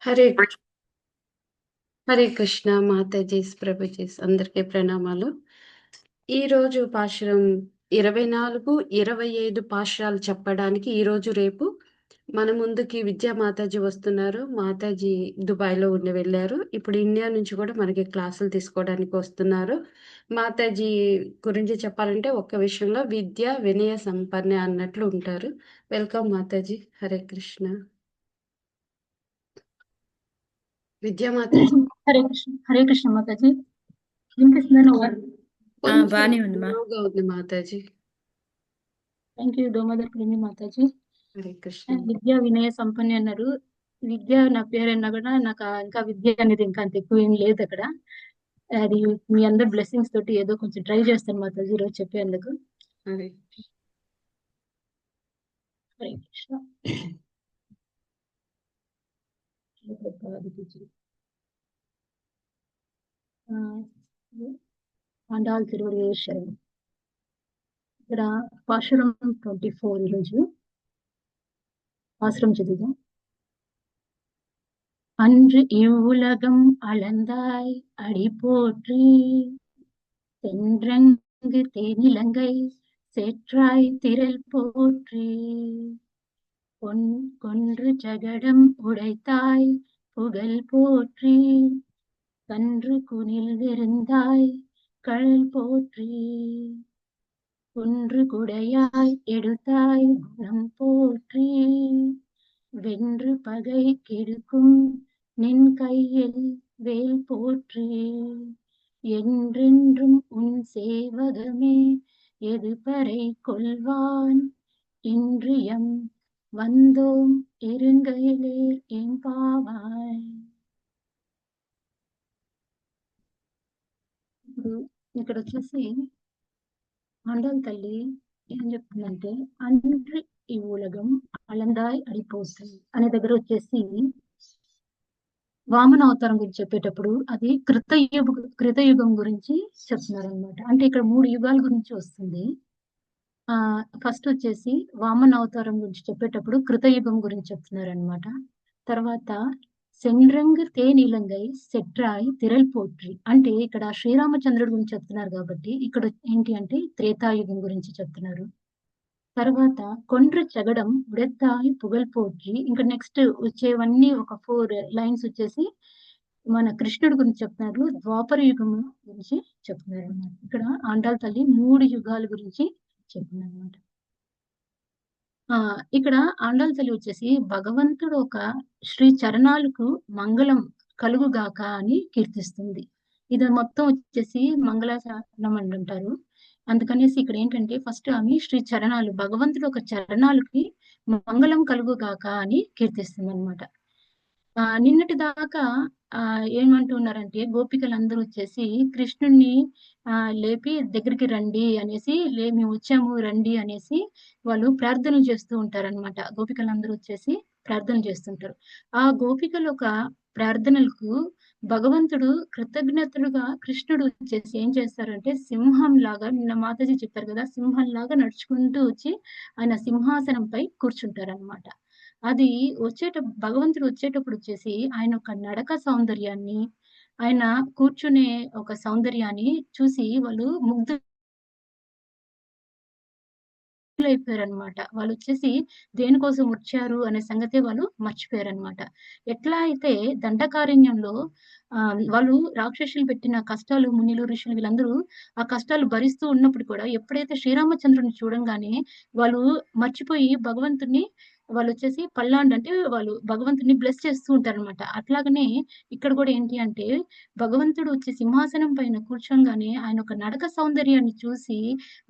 హరే హరే కృష్ణ మాతాజీస్ ప్రభుజీస్ అందరికీ ప్రణామాలు. ఈరోజు పాశురం 24, 25 పాశురాలు చెప్పడానికి ఈరోజు రేపు మన ముందుకి విద్యా మాతాజీ వస్తున్నారు. మాతాజీ దుబాయ్‌లో ఉండి వెళ్లారు. ఇప్పుడు ఇండియా నుంచి కూడా మనకి క్లాసులు తీసుకోవడానికి వస్తున్నారు. మాతాజీ గురించి చెప్పాలంటే ఒక్క విషయంలో విద్య, వినయ సంపన్న అన్నట్లు ఉంటారు. వెల్కమ్ మాతాజీ. హరే కృష్ణ. విద్యా మాతాజీ హరే కృష్ణ మాతాజీ. వినిపిస్తుందా? కొంచెం బానే ఉంది మా. లోగా ఉంది మాతాజీ. థ్యాంక్ యూ డోమదర్ ప్రేమి మాతాజీ. హరే కృష్ణ. విద్యా వినయ సంపన్ని అన్నారు. విద్య నా పేరు అన్నా కూడా నాకు ఇంకా విద్య అనేది ఇంకా అంత ఎక్కువ ఏం లేదు అక్కడ. అది మీ అందరి బ్లెస్సింగ్స్ తోటి ఏదో కొంచెం ట్రై చేస్తాను మాతాజీ ఈరోజు చెప్పేందుకు. హరే హరే కృష్ణ. ఆండాల్ తిరువడి శరణం. ఇక్కడ పాశురం 24 ఈరోజు పాశురం చదువుదాం. அன்று இவ்வுலகம் அளந்தாய் அடி போற்றி தென்றங்கு தேனிலங்கை சேற்றாய் திரள் போற்றி கொன்று ஜகடம் உடைத்தாய் புகழ் போற்றி கன்று குனில் விருந்தாய் கழல் போற்றி குன்று குடையாய் எடுத்தாய் குணம் போற்றி வென்று பகை கெடுக்கும் நின் கையில் வேல் போற்றி என்றென்றும் உன் சேவகமே எதுபறை கொள்வான் இன்றியம் வந்தோம் இருங்கையிலே ఎంపావాయ్. ఇప్పుడు ఇక్కడ వచ్చేసి ఆండాల్ తల్లి ఏం చెప్తుందంటే అండ్రి ఈ ఉలగం అలందాయ్ అడిపోతుంది అనే దగ్గర వచ్చేసి వామన అవతారం గురించి చెప్పేటప్పుడు అది కృతయుగం గురించి చెప్తున్నారు అనమాట. అంటే ఇక్కడ 3 యుగాల గురించి వస్తుంది. ఫస్ట్ వచ్చేసి వామన అవతారం గురించి చెప్పేటప్పుడు కృతయుగం గురించి చెప్తున్నారు అనమాట. తర్వాత సెండ్రంగ్ తేనీలంగై సెట్రాయ్ తిరల్ పోట్రి అంటే ఇక్కడ శ్రీరామచంద్రుడి గురించి చెప్తున్నారు కాబట్టి ఇక్కడ ఏంటి అంటే త్రేతాయుగం గురించి చెప్తున్నారు. తర్వాత కొండ్ర చగడం ఉడెత్తాయి పుగల్ పోట్రి ఇంకా నెక్స్ట్ వచ్చేవన్నీ ఒక 4 లైన్స్ వచ్చేసి మన కృష్ణుడి గురించి చెప్తున్నారు. ద్వాపర యుగం గురించి చెప్తున్నారు అనమాట. ఇక్కడ ఆండాల్ తల్లి 3 యుగాల గురించి చెప్తున్నారు అనమాట. ఇక్కడ ఆండాల్ తల్లి వచ్చేసి భగవంతుడు ఒక శ్రీ చరణాలకు మంగళం కలుగుగాక అని కీర్తిస్తుంది. ఇది మొత్తం వచ్చేసి మంగళాచరణం అని అంటారు. అందుకనేసి ఇక్కడ ఏంటంటే ఫస్ట్ ఆమె శ్రీ చరణాలు భగవంతుడు ఒక చరణాలకి మంగళం కలుగుగాక అని కీర్తిస్తుంది అనమాట. నిన్నటి దాకా ఏమంటున్నారంటే గోపికలందరూ వచ్చేసి కృష్ణుణ్ణి లేపి దగ్గరికి రండి అనేసి మేము వచ్చాము రండి అనేసి వాళ్ళు ప్రార్థనలు చేస్తూ ఉంటారనమాట. గోపికలందరూ వచ్చేసి ప్రార్థన చేస్తుంటారు. ఆ గోపికల ఒక ప్రార్థనలకు భగవంతుడు కృతజ్ఞతలుగా కృష్ణుడు వచ్చేసి ఏం చేస్తారంటే సింహం లాగా నిన్న మాతాజీ చెప్పారు కదా, సింహం లాగా నడుచుకుంటూ వచ్చి ఆయన సింహాసనంపై కూర్చుంటారనమాట. అది భగవంతుడు వచ్చేటప్పుడు వచ్చేసి ఆయన ఒక నడక సౌందర్యాన్ని ఆయన కూర్చునే ఒక సౌందర్యాన్ని చూసి వాళ్ళు ముగ్ధులైపోయారనమాట. వాళ్ళు వచ్చేసి దేనికోసం వచ్చారు అనే సంగతి వాళ్ళు మర్చిపోయారనమాట. ఎట్లా అయితే దండకారణ్యంలో వాళ్ళు రాక్షసులు పెట్టిన కష్టాలు మునిలు ఋషులు వీళ్ళందరూ ఆ కష్టాలు భరిస్తూ ఉన్నప్పుడు కూడా ఎప్పుడైతే శ్రీరామచంద్రుని చూడంగానే వాళ్ళు మర్చిపోయి భగవంతుని వాళ్ళు వచ్చేసి పల్లాండ్ అంటే వాళ్ళు భగవంతుని బ్లెస్ చేస్తూ ఉంటారనమాట. అట్లాగనే ఇక్కడ కూడా ఏంటి అంటే భగవంతుడు వచ్చి సింహాసనం పైన కూర్చోగానే ఆయన ఒక నడక సౌందర్యాన్ని చూసి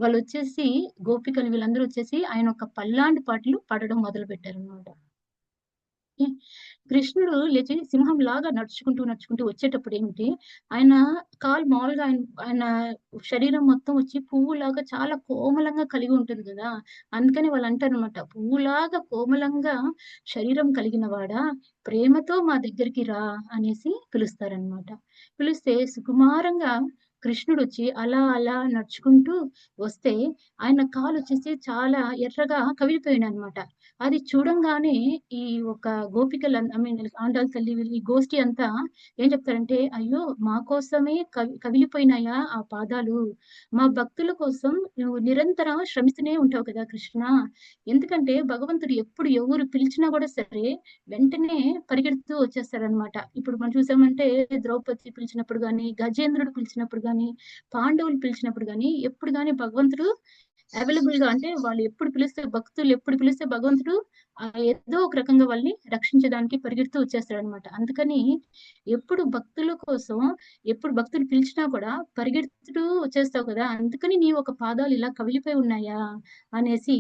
వాళ్ళు వచ్చేసి గోపికలు వీళ్ళందరూ వచ్చేసి ఆయన ఒక పల్లాంటి పాటలు పాడడం మొదలు పెట్టారనమాట. కృష్ణుడు లేచి సింహం లాగా నడుచుకుంటూ వచ్చేటప్పుడు ఏంటి ఆయన కాలు మామూలుగా ఆయన శరీరం మొత్తం వచ్చి పువ్వులాగా చాలా కోమలంగా కలిగి ఉంటుంది కదా. అందుకని వాళ్ళు అంటారు అనమాట, పువ్వులాగా కోమలంగా శరీరం కలిగిన వాడా ప్రేమతో మా దగ్గరికి రా అనేసి పిలుస్తారనమాట. పిలిస్తే సుకుమారంగా కృష్ణుడు వచ్చి అలా అలా నడుచుకుంటూ వస్తే ఆయన కాలు వచ్చేసి చాలా ఎర్రగా కవిలిపోయాడు అనమాట. అది చూడంగానే ఈ ఒక గోపికలు ఐ మీన్ ఆండాళ్ళ తల్లి వీళ్ళు ఈ గోష్ఠి అంతా ఏం చెప్తారంటే, అయ్యో మా కోసమే కవిలిపోయినాయా ఆ పాదాలు, మా భక్తుల కోసం నువ్వు నిరంతరం శ్రమిస్తూనే ఉంటావు కదా కృష్ణ. ఎందుకంటే భగవంతుడు ఎప్పుడు ఎవరు పిలిచినా కూడా సరే వెంటనే పరిగెడుతూ వచ్చేస్తారనమాట. ఇప్పుడు మనం చూసామంటే ద్రౌపది పిలిచినప్పుడు గాని, గజేంద్రుడు పిలిచినప్పుడు గాని, పాండవులు పిలిచినప్పుడు గాని, ఎప్పుడు గాని భగవంతుడు అవైలబుల్ గా, అంటే వాళ్ళు ఎప్పుడు పిలిస్తే, భక్తులు ఎప్పుడు పిలిస్తే భగవంతుడు ఏదో ఒక రకంగా వాళ్ళని రక్షించడానికి పరిగెడుతూ వచ్చేస్తాడు అనమాట. అందుకని ఎప్పుడు భక్తుల కోసం, ఎప్పుడు భక్తులు పిలిచినా కూడా పరిగెడుతూ వచ్చేస్తావు కదా, అందుకని నీ ఒక పాదాలు ఇలా కవిలిపోయి ఉన్నాయా అనేసి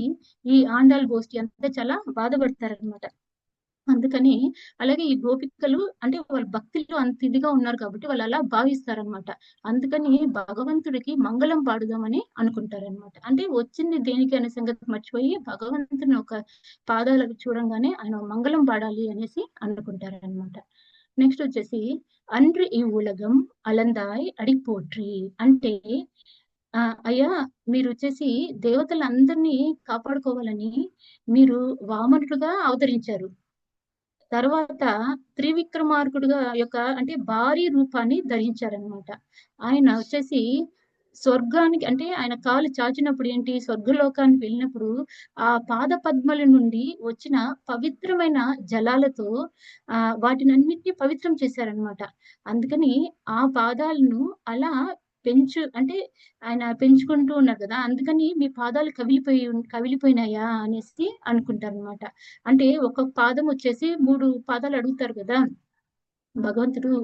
ఈ ఆండాళ్ గోష్ఠి అంతా చాలా బాధపడతారనమాట. అందుకని అలాగే ఈ గోపికలు అంటే వాళ్ళ భక్తిలో అంత ఇదిగా ఉన్నారు కాబట్టి వాళ్ళు అలా భావిస్తారనమాట. అందుకని భగవంతుడికి మంగళం పాడుదామని అనుకుంటారనమాట. అంటే వచ్చింది దేనికి అనే సంగతి మర్చిపోయి భగవంతుని ఒక పాదాలు చూడంగానే ఆయన మంగళం పాడాలి అనేసి అనుకుంటారనమాట. నెక్స్ట్ వచ్చేసి అன்று ఈ ఉలగం అలందాయ్ అడిపోట్రి అంటే అయ్యా మీరు వచ్చేసి దేవతలందరినీ కాపాడుకోవాలని మీరు వామనుడుగా అవతరించారు. తర్వాత త్రివిక్రమార్కుడుగా యొక్క అంటే భారీ రూపాన్ని ధరించారనమాట. ఆయన వచ్చేసి స్వర్గానికి అంటే ఆయన కాలు చాచినప్పుడు ఏంటి స్వర్గలోకానికి వెళ్ళినప్పుడు ఆ పాద పద్మల నుండి వచ్చిన పవిత్రమైన జలాలతో వాటినన్నిటిని పవిత్రం చేశారనమాట. అందుకని ఆ పాదాలను అలా అంటే ఆయన పెంచుకుంటూ ఉన్నారు కదా, అందుకని మీ పాదాలు కవిలిపోయినాయా అనేసి అనుకుంటారనమాట. అంటే ఒక్కొక్క పాదం వచ్చేసి 3 పాదాలు అడుగుతారు కదా భగవంతుడు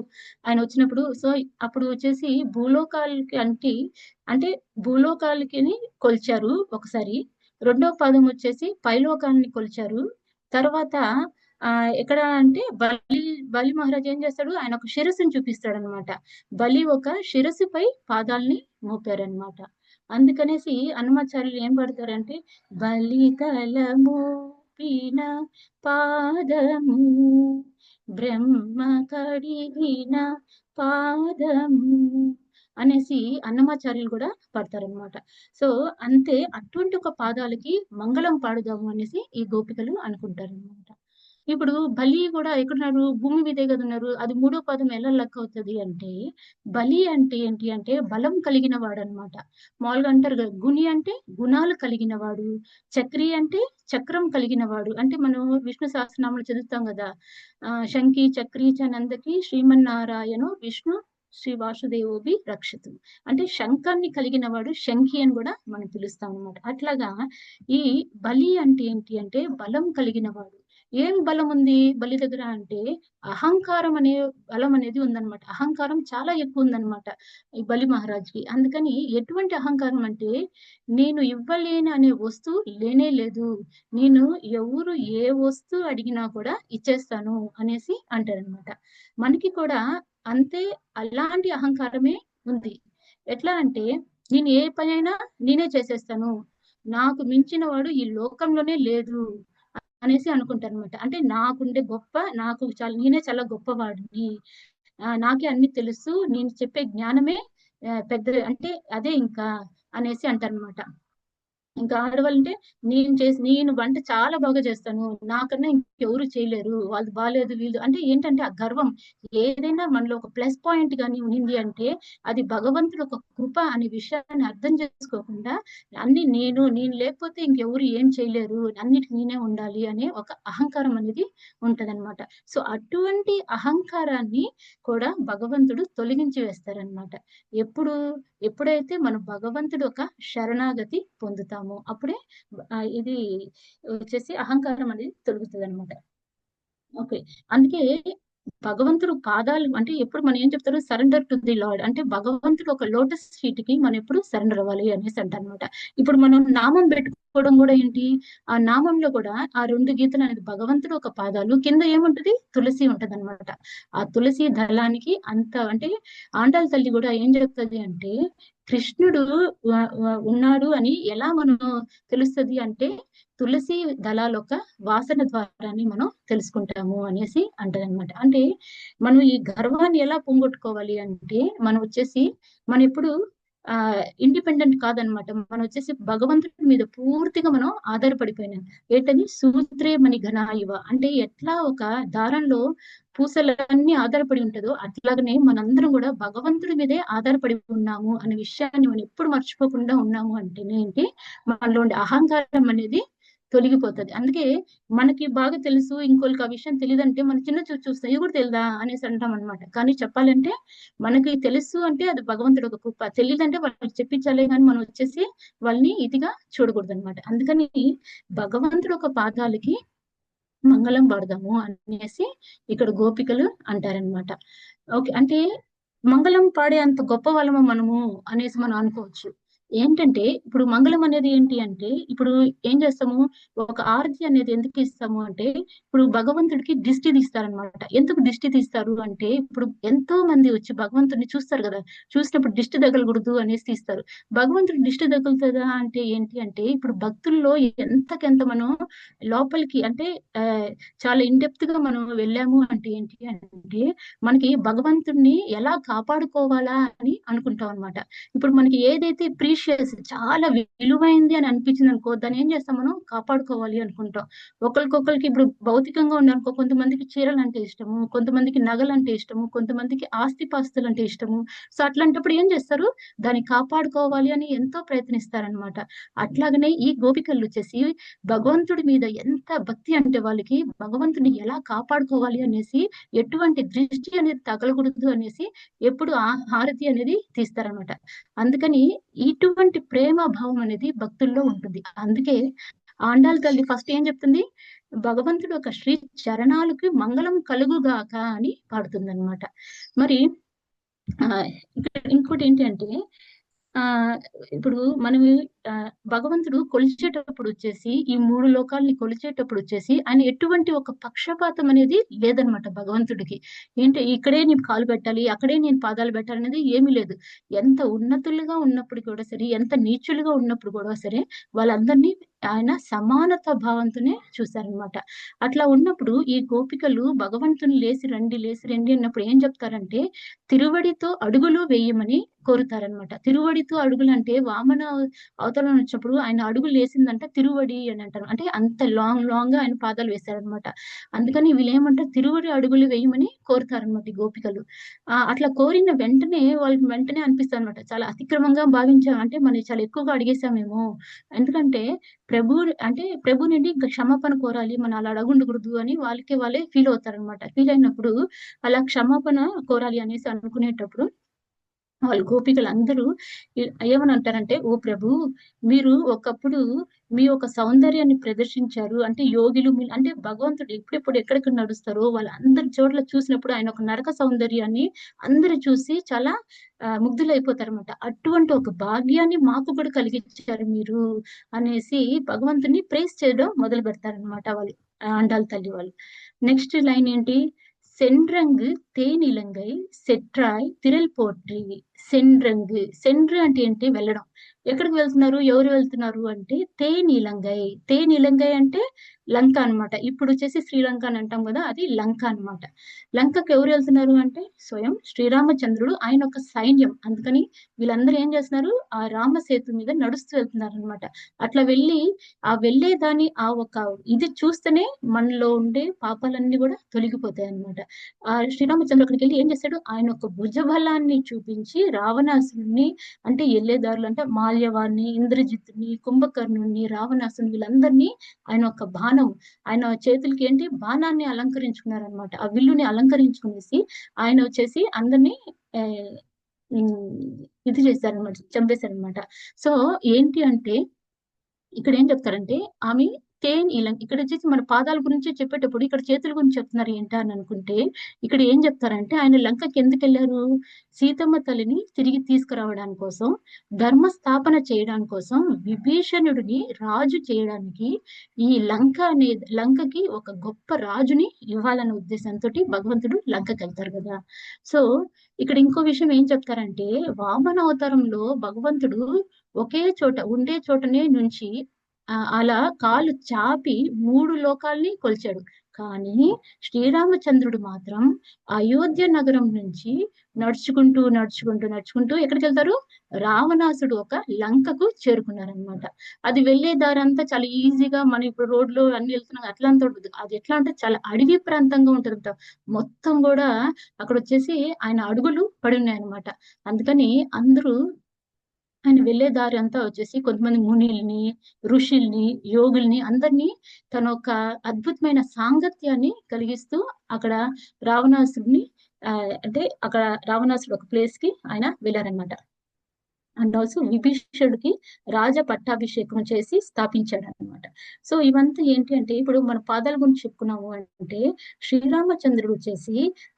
ఆయన వచ్చినప్పుడు. సో అప్పుడు వచ్చేసి భూలోకాలకి అంటే భూలోకాలకి కొల్చారు ఒకసారి. రెండవ పాదం వచ్చేసి పైలోకాన్ని కొల్చారు. తర్వాత ఎక్కడ అంటే బలి మహారాజ్ ఏం చేస్తాడు, ఆయన ఒక శిరస్సుని చూపిస్తాడు అనమాట. బలి ఒక శిరస్సుపై పాదాల్ని మోపారనమాట. అందుకనేసి హనుమాచార్యులు ఏం పడతారంటే, బలి తల మోపిన పాదము బ్రహ్మ కడిగిన పాదము అనేసి అన్నమాచార్యులు కూడా పడతారనమాట. సో అంతే అటువంటి ఒక పాదాలకి మంగళం పాడుదాము అనేసి ఈ గోపికలు అనుకుంటారనమాట. ఇప్పుడు బలి కూడా ఎక్కడున్నారు, భూమి మీదే కదా ఉన్నారు. అది 3వ పాదం ఎలా లెక్క అవుతుంది అంటే, బలి అంటే ఏంటి అంటే బలం కలిగిన వాడు అనమాట. మామూలుగా అంటారు కదా, గుని అంటే గుణాలు కలిగిన వాడు, చక్రి అంటే చక్రం కలిగిన వాడు. అంటే మనం విష్ణు సహస్రనామాలు చదువుతాం కదా, శంకి చక్రి చ నందకి శ్రీమన్నారాయణ విష్ణు శ్రీ వాసుదేవోభి రక్షతు అంటే శంఖాన్ని కలిగిన వాడు శంఖి అని కూడా మనం పిలుస్తాం అనమాట. అట్లాగా ఈ బలి అంటే ఏంటి అంటే బలం కలిగిన వాడు. ఏం బలం ఉంది బలి దగ్గర అంటే అహంకారం అనే బలం అనేది ఉందన్నమాట. అహంకారం చాలా ఎక్కువ ఉందన్నమాట ఈ బలి మహారాజ్కి. అందుకని ఎటువంటి అహంకారం అంటే, నేను ఇవ్వలేను అనే వస్తువు లేనే లేదు, నేను ఎవరు ఏ వస్తువు అడిగినా కూడా ఇచ్చేస్తాను అనేసి అంటారనమాట. మనకి కూడా అంతే, అలాంటి అహంకారమే ఉంది. ఎట్లా అంటే, నేను ఏ పనైనా నేనే చేసేస్తాను, నాకు మించిన వాడు ఈ లోకంలోనే లేదు అనేసి అనుకుంటారనమాట. అంటే నాకుండే గొప్ప, నేనే చాలా గొప్పవాడిని, నాకే అన్ని తెలుసు, నేను చెప్పే జ్ఞానమే పెద్ద అంటే అదే ఇంకా అనేసి అంటారనమాట. ఇంకా ఆడవాళ్ళంటే నేను వంట చాలా బాగా చేస్తాను, నాకన్నా ఇంకెవరు చేయలేరు, వాళ్ళు బాలేదు వీళ్ళు అంటే ఏంటంటే ఆ గర్వం. ఏదైనా మనలో ఒక ప్లస్ పాయింట్ గాని ఉంది అంటే అది భగవంతుడు ఒక కృప అనే విషయాన్ని అర్థం చేసుకోకుండా నేను లేకపోతే ఇంకెవరు ఏం చేయలేరు, అన్నిటికి నేనే ఉండాలి అనే ఒక అహంకారం అనేది ఉంటదన్నమాట. సో అటువంటి అహంకారాన్ని కూడా భగవంతుడు తొలగించి వేస్తారనమాట. ఎప్పుడైతే మనం భగవంతుడు ఒక శరణాగతి పొందుతామో అప్పుడే ఇది వచ్చేసి అహంకారం అనేది తొలుగుతుంది అనమాట. ఓకే. అందుకే భగవంతుడు పాదాలు అంటే ఎప్పుడు మనం ఏం చెప్తారు, సరెండర్ టు ది లార్డ్ అంటే భగవంతుడు ఒక లోటస్ ఫీట్ కి మనం ఎప్పుడు సరెండర్ అవ్వాలి అనేసి అంటారనమాట. ఇప్పుడు మనం నామం పెట్టుకోవడం కూడా ఏంటి, ఆ నామంలో కూడా ఆ 2 గీతలు అనేది భగవంతుడు ఒక పాదాలు, కింద ఏముంటది తులసి ఉంటది అనమాట. ఆ తులసి దళానికి అంత అంటే ఆండాళ్ళ తల్లి కూడా ఏం చెప్తుంది అంటే, కృష్ణుడు ఉన్నాడు అని ఎలా మనం తెలుస్తుంది అంటే తులసి దళాల యొక్క వాసన ద్వారాని మనం తెలుసుకుంటాము అనేసి అంటదనమాట. అంటే మనం ఈ గర్వాన్ని ఎలా పోగొట్టుకోవాలి అంటే, మనం వచ్చేసి మనం ఎప్పుడు ఇండిపెండెంట్ కాదనమాట. మనం వచ్చేసి భగవంతుడి మీద పూర్తిగా మనం ఆధారపడిపోయినాం. ఏంటది సూత్రే మణి ఘన ఇవ అంటే ఎట్లా ఒక దారంలో పూసలన్నీ ఆధారపడి ఉంటుందో అట్లాగనే మనందరం కూడా భగవంతుడి మీదే ఆధారపడి ఉన్నాము అనే విషయాన్ని మనం ఎప్పుడు మర్చిపోకుండా ఉన్నాము అంటేనే ఏంటి మనలో ఉండే అహంకారం అనేది తొలగిపోతది. అందుకే మనకి బాగా తెలుసు ఇంకోళ్ళకి ఆ విషయం తెలియదంటే మన చిన్న చూపు చూస్తాం ఇది కూడా తెలుదా అనేసి అంటాం అనమాట. కానీ చెప్పాలంటే మనకి తెలుసు అంటే అది భగవంతుడు ఒక కృప. తెలియదంటే వాళ్ళకి చెప్పించాలే కానీ మనం వచ్చేసి వాళ్ళని ఇదిగా చూడకూడదు అనమాట. అందుకని భగవంతుడు ఒక పాదాలకి మంగళం పాడదాము అనేసి ఇక్కడ గోపికలు అంటారనమాట. ఓకే. అంటే మంగళం పాడే అంత గొప్ప వాళ్ళము మనము అనేసి మనం అనుకోవచ్చు. ఏంటంటే ఇప్పుడు మంగళం అనేది ఏంటి అంటే ఇప్పుడు ఏం చేస్తాము ఒక ఆరతి అనేది ఎందుకు ఇస్తాము అంటే ఇప్పుడు భగవంతుడికి దిష్టి తీస్తారనమాట. ఎందుకు దిష్టి తీస్తారు అంటే ఇప్పుడు ఎంతో మంది వచ్చి భగవంతుడిని చూస్తారు కదా, చూసినప్పుడు దిష్టి తగలకూడదు అనేసి తీస్తారు. భగవంతుడికి దిష్టి తగులుతుందా అంటే ఏంటి అంటే ఇప్పుడు భక్తుల్లో ఎంతకెంత మనం లోపలికి అంటే ఆ, చాలా ఇన్డెప్త్ గా మనం వెళ్ళాము అంటే ఏంటి అంటే మనకి భగవంతుణ్ణి ఎలా కాపాడుకోవాలా అని అనుకుంటాం అనమాట. ఇప్పుడు మనకి ఏదైతే ప్రీషియస్ చాలా విలువైంది అని అనిపించింది అనుకో దాన్ని ఏం చేస్తాం మనం కాపాడుకోవాలి అనుకుంటాం. ఒకరికొకరికి ఇప్పుడు భౌతికంగా ఉన్నారనుకో కొంతమందికి చీరలు అంటే ఇష్టము, కొంతమందికి నగలు అంటే ఇష్టము, కొంతమందికి ఆస్తిపాస్తులు అంటే ఇష్టము. సో అట్లాంటప్పుడు ఏం చేస్తారు దాన్ని కాపాడుకోవాలి అని ఎంతో ప్రయత్నిస్తారనమాట. అట్లాగనే ఈ గోపికలు వచ్చేసి భగవంతుడి మీద ఎంత భక్తి అంటే వాళ్ళకి భగవంతుని ఎలా కాపాడుకోవాలి అనేసి ఎటువంటి దృష్టి అనేది తగలకూడదు అనేసి ఎప్పుడు ఆ హారతి అనేది తీస్తారనమాట. అందుకని ఇటువంటి ప్రేమ భావం అనేది భక్తుల్లో ఉంటుంది. అందుకే ఆండాళ్ తల్లి ఫస్ట్ ఏం చెప్తుంది భగవంతుడు ఒక శ్రీ చరణాలకు మంగళం కలుగుగాక అని పాడుతుంది అనమాట. మరి ఆ ఇక్కడ ఇంకోటి ఏంటి అంటే ఆ ఇప్పుడు మనం ఆ, భగవంతుడు కొలిచేటప్పుడు వచ్చేసి ఈ మూడు లోకాల్ని కొలిచేటప్పుడు వచ్చేసి ఆయన ఎటువంటి ఒక పక్షపాతం అనేది లేదనమాట భగవంతుడికి. ఏంటి ఇక్కడే నేను కాలు పెట్టాలి అక్కడే నేను పాదాలు పెట్టాలి అనేది ఏమీ లేదు. ఎంత ఉన్నతులుగా ఉన్నప్పుడు కూడా సరే ఎంత నీచులుగా ఉన్నప్పుడు కూడా సరే వాళ్ళందరినీ ఆయన సమానత భావంతోనే చూశారనమాట. అట్లా ఉన్నప్పుడు ఈ గోపికలు భగవంతుని లేసి రండి అన్నప్పుడు ఏం చెప్తారంటే తిరువడితో అడుగులు వేయమని కోరుతారనమాట. తిరువడితో అడుగులు అంటే వామన అవతరణ వచ్చినప్పుడు ఆయన అడుగులు వేసిందంట తిరువడి అని అంటారు. అంటే అంత లాంగ్ లాంగ్ గా ఆయన పాదాలు వేశారనమాట. అందుకని వీళ్ళు ఏమంటారు తిరువడి అడుగులు వేయమని కోరుతారనమాట ఈ గోపికలు. అట్లా కోరిన వెంటనే వాళ్ళకి వెంటనే అనిపిస్తుంది అనమాట చాలా అతిక్రమంగా భావించాం అంటే మనం చాలా ఎక్కువగా అడిగేసామేమో. ఎందుకంటే ప్రభు అంటే ప్రభు నుండి ఇంకా క్షమాపణ కోరాలి మనం అలా అడగుండకూడదు అని వాళ్ళకే వాళ్ళే ఫీల్ అవుతారనమాట. ఫీల్ అయినప్పుడు అలా క్షమాపణ కోరాలి అనేసి అనుకునేటప్పుడు వాళ్ళు గోపికలు అందరూ ఏమని అంటారంటే ఓ ప్రభు మీరు ఒకప్పుడు మీ యొక్క సౌందర్యాన్ని ప్రదర్శించారు అంటే యోగిలు అంటే భగవంతుడు ఎప్పుడెప్పుడు ఎక్కడెక్కడ నడుస్తారో వాళ్ళందరి చోట్ల చూసినప్పుడు ఆయన ఒక నరక సౌందర్యాన్ని అందరూ చూసి చాలా ముగ్ధులైపోతారన్నమాట. అటువంటి ఒక భాగ్యాన్ని మాకు కూడా కలిగించారు మీరు అనేసి భగవంతుని ప్రేస్ చేయడం మొదలు పెడతారనమాట వాళ్ళు ఆండాళ్ తల్లి వాళ్ళు. నెక్స్ట్ లైన్ ఏంటి సెండ్రంగ్ తేనిలంగై సెట్రాయ్ తిరల్ పోట్రి. సెండ్రంగ్ సెండ్రు అంటే ఏంటి వెళ్ళడం. ఎక్కడికి వెళ్తున్నారు ఎవరు వెళ్తున్నారు అంటే తేనిలంగై. తేనిలంగై అంటే లంక అన్నమాట. ఇప్పుడు వచ్చేసి శ్రీలంక అని అంటాం కదా అది లంక అన్నమాట. లంకకి ఎవరు వెళ్తున్నారు అంటే స్వయం శ్రీరామచంద్రుడు ఆయన ఒక సైన్యం. అందుకని వీళ్ళందరూ ఏం చేస్తున్నారు ఆ రామ సేతు మీద నడుస్తూ వెళ్తున్నారు అనమాట. అట్లా వెళ్ళి ఆ వెళ్ళేదాన్ని ఆ ఒక ఇది చూస్తేనే మనలో ఉండే పాపాలన్నీ కూడా తొలగిపోతాయి అన్నమాట. శ్రీరామచంద్ర అక్కడికి వెళ్ళి ఏం చేశాడు ఆయన ఒక భుజబలాన్ని చూపించి రావణాసురుణ్ణి అంటే ఎల్లేదారులు అంటే మాల్యవాన్ని ఇంద్రజిత్తుని కుంభకర్ణుని రావణాసుని వీళ్ళందరినీ ఆయన ఒక బాణం ఆయన చేతులకి ఏంటి బాణాన్ని అలంకరించుకున్నారనమాట. ఆ విల్లుని అలంకరించుకునేసి ఆయన వచ్చేసి అందరినీ ఆ, ఇది చేశారనమాట చంపేశారనమాట. సో ఏంటి అంటే ఇక్కడ ఏం చెప్తారంటే ఆమె తేన్ ఇలం ఇక్కడ వచ్చేసి మన పాదాల గురించి చెప్పేటప్పుడు ఇక్కడ చేతుల గురించి చెప్తున్నారు ఏంటా అని అనుకుంటే ఇక్కడ ఏం చెప్తారంటే ఆయన లంకకి ఎందుకు వెళ్ళారు సీతమ్మ తల్లిని తిరిగి తీసుకురావడానికి కోసం ధర్మ స్థాపన చేయడానికి కోసం విభీషణుడిని రాజు చేయడానికి ఈ లంక అనే లంకకి ఒక గొప్ప రాజుని ఇవ్వాలనే ఉద్దేశంతో భగవంతుడు లంకకి వెళ్తారు కదా. సో ఇక్కడ ఇంకో విషయం ఏం చెప్తారంటే వామన అవతారంలో భగవంతుడు ఒకే చోట ఉండే చోటనే నుంచి అలా కాలు చాపి మూడు లోకాల్ని కొలిచాడు. కానీ శ్రీరామచంద్రుడు మాత్రం అయోధ్య నగరం నుంచి నడుచుకుంటూ ఎక్కడికి వెళ్తారు? రావణాసుడు ఒక లంకకు చేరుకున్నారనమాట. అది వెళ్ళే దారంతా చాలా ఈజీగా మనం ఇప్పుడు రోడ్లో అన్ని వెళ్తున్నాం అట్లా అంతా ఉంటుంది. అది ఎట్లా అంటే చాలా అడవి ప్రాంతంగా ఉంటుందంట. మొత్తం కూడా అక్కడ వచ్చేసి ఆయన అడుగులు పడి ఉన్నాయన్నమాట. అందుకని అందరూ ఆయన వెళ్ళే దారి అంతా వచ్చేసి కొంతమంది మునిల్ని, ఋషుల్ని, యోగుల్ని అందరినీ తన ఒక అద్భుతమైన సాంగత్యాన్ని కలిగిస్తూ అక్కడ రావణాసుడిని అంటే అక్కడ రావణాసుడు ఒక ప్లేస్ కి ఆయన వెళ్ళారనమాట. అండ్ ఆల్సో విభీషణుడికి రాజ పట్టాభిషేకం చేసి స్థాపించాడు అనమాట. సో ఇవంతా ఏంటి అంటే ఇప్పుడు మన పాదాల గురించి చెప్పుకున్నాము అంటే శ్రీరామచంద్రుడు వచ్చేసి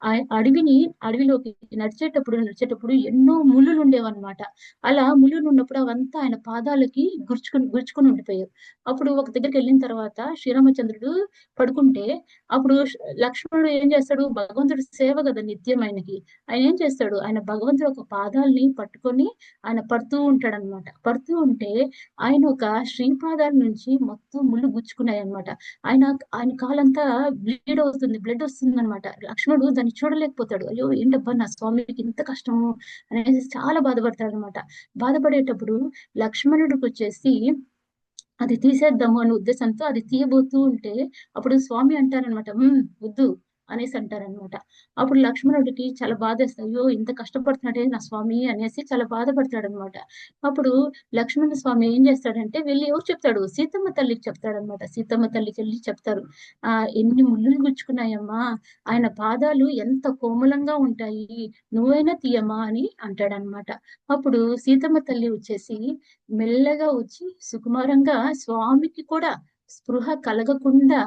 ఆ అడవిలోకి నడిచేటప్పుడు ఎన్నో ముళ్ళులు ఉండేవన్నమాట. అలా ముళ్ళులు ఉన్నప్పుడు అవంతా ఆయన పాదాలకి గుచ్చుకొని ఉండిపోయాయి. అప్పుడు ఒక దగ్గరికి వెళ్ళిన తర్వాత శ్రీరామచంద్రుడు పడుకుంటే అప్పుడు లక్ష్మణుడు ఏం చేస్తాడు? భగవంతుడి సేవ కదా నిత్యం ఆయనకి. ఆయన ఏం చేస్తాడు? ఆయన భగవంతుడు ఒక పాదాలని పట్టుకొని ఆయన పడుతూ ఉంటాడనమాట. పడుతూ ఉంటే ఆయన ఒక శ్రీపాదాల నుంచి మొత్తం ముళ్ళు గుచ్చుకున్నాయి అనమాట. ఆయన ఆయన కాలంతా బ్లడ్ వస్తుంది అనమాట. లక్ష్మణుడు దాన్ని చూడలేకపోతాడు. అయ్యో ఏంటబ్బా నా స్వామికి ఇంత కష్టము అనేసి చాలా బాధపడతాడు అనమాట. బాధపడేటప్పుడు లక్ష్మణుడికి వచ్చేసి అది తీసేద్దాము అనే ఉద్దేశంతో అది తీయబోతూ ఉంటే అప్పుడు స్వామి అంటారనమాట, వద్దు అనేసి అంటారనమాట. అప్పుడు లక్ష్మణుడికి చాలా బాధేస్తుంది. అయ్యో ఇంత కష్టపడుతున్నాడే నా స్వామి అనేసి చాలా బాధపడతాడనమాట. అప్పుడు లక్ష్మణ స్వామి ఏం చేస్తాడంటే వెళ్ళి ఎవరు చెప్తాడు? సీతమ్మ తల్లికి చెప్తాడనమాట. సీతమ్మ తల్లికి వెళ్ళి చెప్తారు. ఎన్ని ముళ్ళులు గుచ్చుకున్నాయమ్మా, ఆయన పాదాలు ఎంత కోమలంగా ఉంటాయి, నువ్వైనా తీయమ్మా అని అంటాడనమాట. అప్పుడు సీతమ్మ తల్లి వచ్చేసి మెల్లగా వచ్చి సుకుమారంగా స్వామికి కూడా స్పృహ కలగకుండా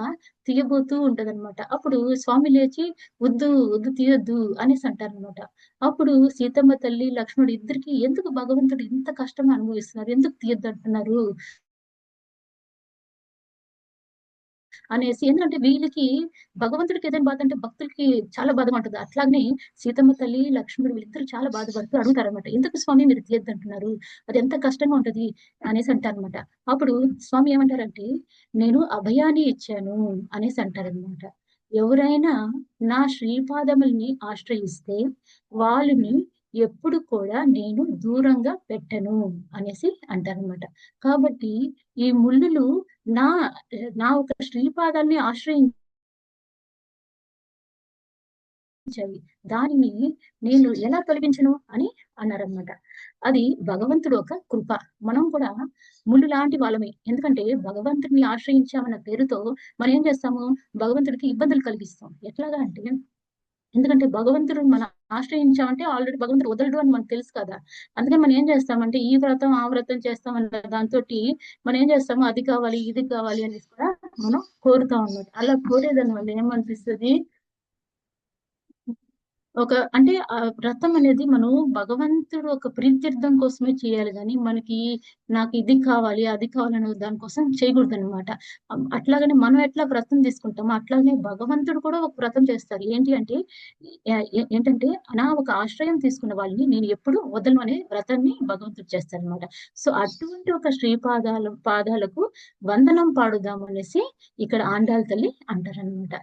తీయబోతూ ఉంటదన్నమాట. అప్పుడు స్వామి లేచి వద్దు వద్దు తీయొద్దు అనేసి అంటారనమాట. అప్పుడు సీతమ్మ తల్లి లక్ష్మణుడు ఇద్దరికి ఎందుకు భగవంతుడు ఇంత కష్టం అనుభవిస్తున్నారు, ఎందుకు తీయొద్దు అంటున్నారు అనేసి. ఎందుకంటే వీళ్ళకి భగవంతుడికి ఏదైనా బాధ అంటే భక్తులకి చాలా బాధగా ఉంటది. అట్లాగనే సీతమ్మ తల్లి లక్ష్మణుడు వీళ్ళిద్దరు చాలా బాధపడుతూ అడుగుతారనమాట, ఎందుకు స్వామి మీరు తీయద్దు అంటున్నారు, అది ఎంత కష్టంగా ఉంటది అనేసి అంటారనమాట. అప్పుడు స్వామి ఏమంటారంటే నేను అభయాన్ని ఇచ్చాను అనేసి అంటారనమాట. ఎవరైనా నా శ్రీపాదముల్ని ఆశ్రయిస్తే వాళ్ళని ఎప్పుడు కూడా నేను దూరంగా పెట్టను అనేసి అంటారనమాట. కాబట్టి ఈ ముళ్ళులు నా నా ఒక శ్రీపాదాల్ని ఆశ్రయించాయి. దానిని నేను ఎలా తొలగించను అని అన్నారనమాట. అది భగవంతుడు ఒక కృప. మనం కూడా ముళ్ళు లాంటి వాళ్ళమే. ఎందుకంటే భగవంతుడిని ఆశ్రయించామన్న పేరుతో మనం ఏం చేస్తాము? భగవంతుడికి ఇబ్బందులు కలిగిస్తాం. ఎట్లాగా అంటే ఎందుకంటే భగవంతుడు మనం ఆశ్రయించామంటే ఆల్రెడీ భగవంతుడు వదలడు అని మనకు తెలుసు కదా. అందుకని మనం ఏం చేస్తామంటే ఈ వ్రతం ఆ వ్రతం చేస్తామన్న దాంతోటి మనం ఏం చేస్తాము? అది కావాలి ఇది కావాలి అనేసి కూడా మనం కోరుతాం అన్నమాట. అలా కోరేదాని వల్ల ఏమనిపిస్తుంది? ఒక అంటే ఆ వ్రతం అనేది మనం భగవంతుడు ఒక ప్రీత్యర్థం కోసమే చేయాలి గాని మనకి నాకు ఇది కావాలి అది కావాలనే దానికోసం చేయకూడదనమాట. అట్లాగనే మనం ఎట్లా వ్రతం తీసుకుంటామో అట్లాగనే భగవంతుడు కూడా ఒక వ్రతం చేస్తారు. ఏంటి అంటే ఏంటంటే నా ఒక ఆశ్రయం తీసుకున్న వాళ్ళని నేను ఎప్పుడు వదలను అనే వ్రతాన్ని భగవంతుడు చేస్తారనమాట. సో అటువంటి ఒక పాదాలకు వందనం పాడుదాం అనేసి ఇక్కడ ఆండాళ్ తల్లి అంటారనమాట.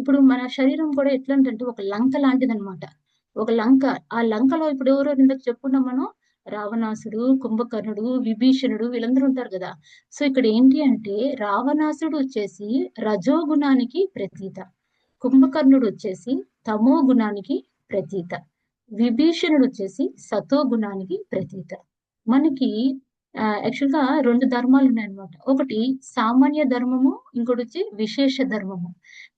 ఇప్పుడు మన శరీరం కూడా ఎట్లంటే ఒక లంక లాంటిదన్నమాట. ఒక లంక. ఆ లంకలో ఇప్పుడు ఎవరో ఇందాక చెప్పుకున్నాం మనం, రావణాసుడు, కుంభకర్ణుడు, విభీషణుడు వీళ్ళందరూ ఉంటారు కదా. సో ఇక్కడ ఏంటి అంటే రావణాసుడు వచ్చేసి రజోగుణానికి ప్రతీత, కుంభకర్ణుడు వచ్చేసి తమో గుణానికి ప్రతీత, విభీషణుడు వచ్చేసి సతో గుణానికి ప్రతీత. మనకి యాక్చువల్ గా 2 ధర్మాలు ఉన్నాయన్నమాట. ఒకటి సామాన్య ధర్మము, ఇంకోటి వచ్చి విశేష ధర్మము.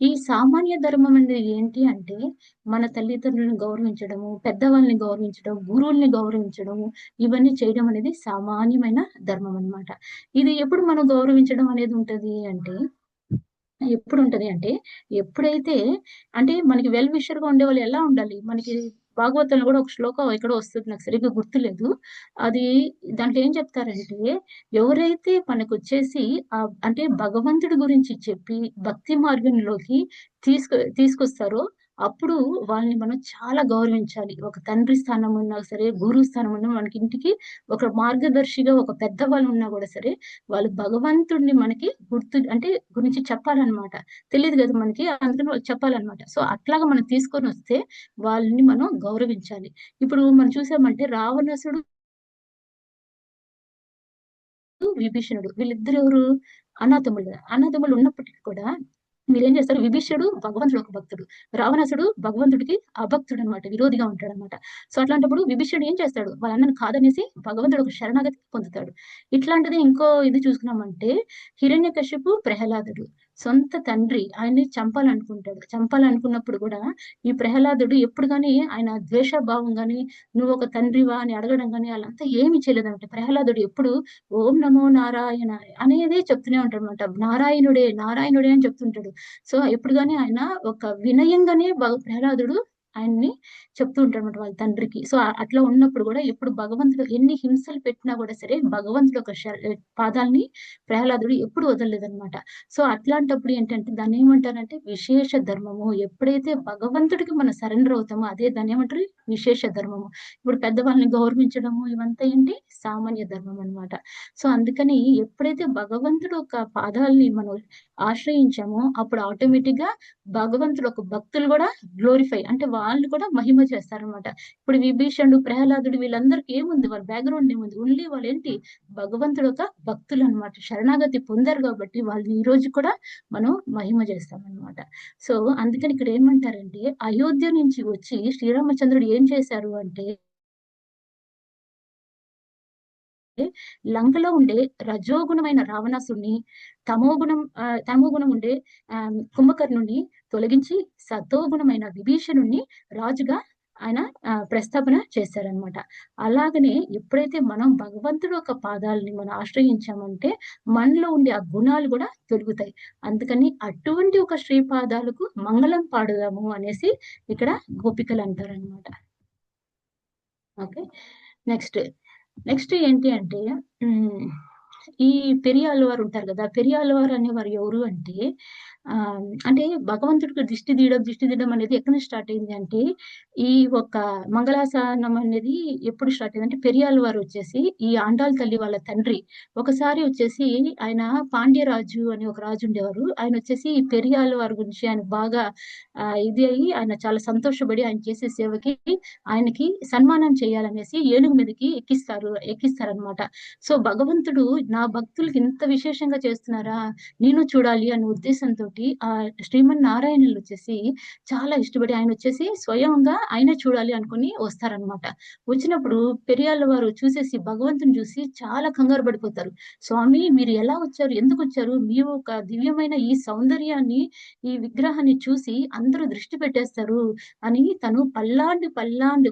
ఈ సామాన్య ధర్మం అనేది ఏంటి అంటే మన తల్లిదండ్రులను గౌరవించడము, పెద్దవాళ్ళని గౌరవించడం, గురువుల్ని గౌరవించడము, ఇవన్నీ చేయడం అనేది సామాన్యమైన ధర్మం అన్నమాట. ఇది ఎప్పుడు మనం గౌరవించడం అనేది ఉంటది అంటే ఎప్పుడు ఉంటది అంటే ఎప్పుడైతే అంటే మనకి వెల్ విషర్ గా ఉండేవాళ్ళు ఎలా ఉండాలి? మనకి భాగవతంలో కూడా ఒక శ్లోకం ఎక్కడో వస్తుంది, నాకు సరిగ్గా గుర్తులేదు. అది దాంట్లో ఏం చెప్తారంటే ఎవరైతే మనకొచ్చేసి అంటే భగవంతుడి గురించి చెప్పి భక్తి మార్గంలోకి తీసుకొస్తారో అప్పుడు వాళ్ళని మనం చాలా గౌరవించాలి. ఒక తండ్రి స్థానం ఉన్నా సరే, గురువు స్థానం ఉన్నా మనకి ఇంటికి ఒక మార్గదర్శిగా ఒక పెద్దవాళ్ళు ఉన్నా గూడా సరే, వాళ్ళు భగవంతుడిని మనకి అంటే గురించి చెప్పాలనమాట. తెలీదు గదా మనకి. అందుకని వాళ్ళకి చెప్పాలనమాట. సో, అట్లాగా మనం తీసుకొనొస్తే వాళ్ళని మనం గౌరవించాలి. ఇప్పుడు మనం చూసామంటే రావణాసుడు, విభీషణుడు వీళ్ళిద్దరు ఎవరు? అన్నాతమ్ములు. అన్నాతమ్ములు ఉన్నప్పటికి కూడా వీళ్ళేం చేస్తారు, విభీషణుడు భగవంతుడు ఒక భక్తుడు. రావణాసుడు భగవంతుడికి అభక్తుడనమాట. విరోధిగా ఉంటాడనమాట. సో, అట్లాంటప్పుడు విభీషణుడు ఏం చేస్తాడు? వాళ్ళ అన్నని కాదనేసి భగవంతుడు ఒక శరణాగతి పొందుతాడు. ఇట్లాంటిది ఇంకో ఇది చూసుకున్నామంటే హిరణ్యకశిపు, ప్రహ్లాదుడు. సొంత తండ్రి ఆయన్ని చంపాలనుకుంటాడు. చంపాలనుకున్నప్పుడు గూడా ఈ ప్రహ్లాదుడు ఎప్పుడు గాని ఆయన ద్వేషభావం గాని, నువ్వొక తండ్రివా అని అడగడం గాని ఆళ్ళంతా ఏమి చేయలేదనమాట. ప్రహ్లాదుడు ఎప్పుడు ఓం నమో నారాయణ అనేదే చెప్తూనే ఉంటాడనమాట. నారాయణుడే, నారాయణుడే అని చెప్తుంటాడు. సో, ఎప్పుడు గాని ఆయన ఒక వినయంగానే ప్రహ్లాదుడు ఆయన్ని చెప్తూ ఉంటాడనమాట వాళ్ళ తండ్రికి. సో, అట్లా ఉన్నప్పుడు గూడా ఎప్పుడు భగవంతుడు ఎన్ని హింసలు పెట్టినా గూడా సరే, భగవంతుడు ఒక పాదాల్ని ప్రహ్లాదుడు ఎప్పుడు వదలలేదనమాట. సో, అట్లాంటప్పుడు ఏంటంటే దాన్నేమంటారంటే విశేష ధర్మము. ఎప్పుడైతే భగవంతుడికి మనం సరెండర్ అవుతామో అదే దాన్నేమంటారు విశేష ధర్మము. ఇప్పుడు పెద్దవాళ్ళని గౌరవించడము ఇవంతా ఏంటి సామాన్య ధర్మం అన్నమాట. సో, అందుకని ఎప్పుడైతే భగవంతుడు ఒక పాదాల్ని మనం ఆశ్రయించామో అప్పుడు ఆటోమేటిక్‌గా భగవంతుడు ఒక భక్తులు గూడా గ్లోరిఫై అంటే వాళ్ళు కూడా మహిమ చేస్తారనమాట. ఇప్పుడు విభీషణుడు, ప్రహ్లాదుడు వీళ్ళందరికి ఏముంది వాళ్ళ బ్యాక్‌గ్రౌండ్ ఏముంది? ఓన్లీ వాళ్ళేంటి భగవంతుడు ఒక భక్తులనమాట. శరణాగతి పొందారు గాబట్టి వాళ్ళని ఈ రోజు కూడా మనం మహిమ చేస్తామనమాట. సో, అందుకని ఇక్కడ ఏమంటారంటే అయోధ్య నుంచి వచ్చి శ్రీరామచంద్రుడు ఏం చేశారు అంటే లంకలో ఉండే రజోగుణమైన రావణాసుడిని, తమోగుణం ఉండే కుంభకర్ణుడిని తొలగించి సతోగుణమైన విభీషణుడిని రాజుగా ఆయన ప్రస్తావన చేశారనమాట. అలాగనే ఎప్పుడైతే మనం భగవంతుడు యొక్క పాదాలని మనం ఆశ్రయించామంటే మనలో ఉండే ఆ గుణాలు గూడా తొలుగుతాయి. అందుకని అటువంటి ఒక శ్రీపాదాలకు మంగళం పాడుదాము అనేసి ఇక్కడ గోపికలంటారనమాట. ఓకే. నెక్స్ట్. నెక్స్ట్ ఏంటి అంటే హ్మ్. ఈ పెరియాళ్ళవారు ఉంటారు గదా! పెరియాళ్ళవారు అనేవారు ఎవరు అంటే అంటే భగవంతుడికి దిష్టి తీయడం అనేది ఎక్కడి నుంచి స్టార్ట్ అయింది అంటే, ఈ ఒక మంగళాశాసనం అనేది ఎప్పుడు స్టార్ట్ అయిందంటే పెరియాళ్ళవారు వచ్చేసి ఈ ఆండాళ్ళ తల్లి వాళ్ళ తండ్రి ఒకసారి వచ్చేసి ఆయన పాండ్యరాజు అని ఒక రాజు ఉండేవారు. ఆయనొచ్చేసి పెరియాళ్ళవారి గురించి ఆయన బాగా ఇది అయ్యి ఆయన చాలా సంతోషపడి ఆయన చేసే సేవకి ఆయనకి సన్మానం చేయాలనేసి ఏనుగు మీదకి ఎక్కిస్తారనమాట. సో, భగవంతుడు నా భక్తులకి ఇంత విశేషంగా చేస్తున్నారా? నేను చూడాలి అనే ఉద్దేశంతోటి శ్రీమన్నారాయణులొచ్చేసి చాలా ఇష్టపడి ఆయనొచ్చేసి స్వయంగా ఆయనే చూడాలి అనుకుని వస్తారనమాట. వచ్చినప్పుడు పెరియాళ్ళ వారు చూసేసి భగవంతుడిని చూసి చాలా కంగారు పడిపోతారు. స్వామి మీరు ఎలా వచ్చారు? ఎందుకొచ్చారు? మీ ఒక దివ్యమైన ఈ సౌందర్యాన్ని, ఈ విగ్రహాన్ని చూసి అందరూ దృష్టి పెట్టేస్తారు అని తను పల్లాండు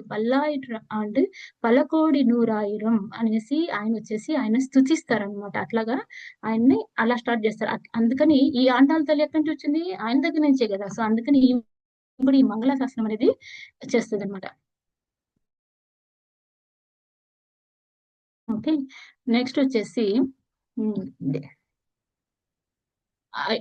పల్లాయిట్ర ఆండ్ పలకోడి నూరాయిరం అనేసి ఆయనొచ్చేసి ఆయన స్తుతిస్తారనమాట. అట్లాగా ఆయన్ని అలా స్టార్ట్ జేస్తారు. అందుకని ఈ ఆండాళ్ళ తల్లి ఎక్కడి నుంచొచ్చింది? ఆయన దగ్గర నుంచే గదా! సో, అందుకని ఈమె కూడా ఈ మంగళాశాసనం అనేది చేస్తదనమాట. ఓకే. నెక్స్టొచ్చేసి హ్మ్.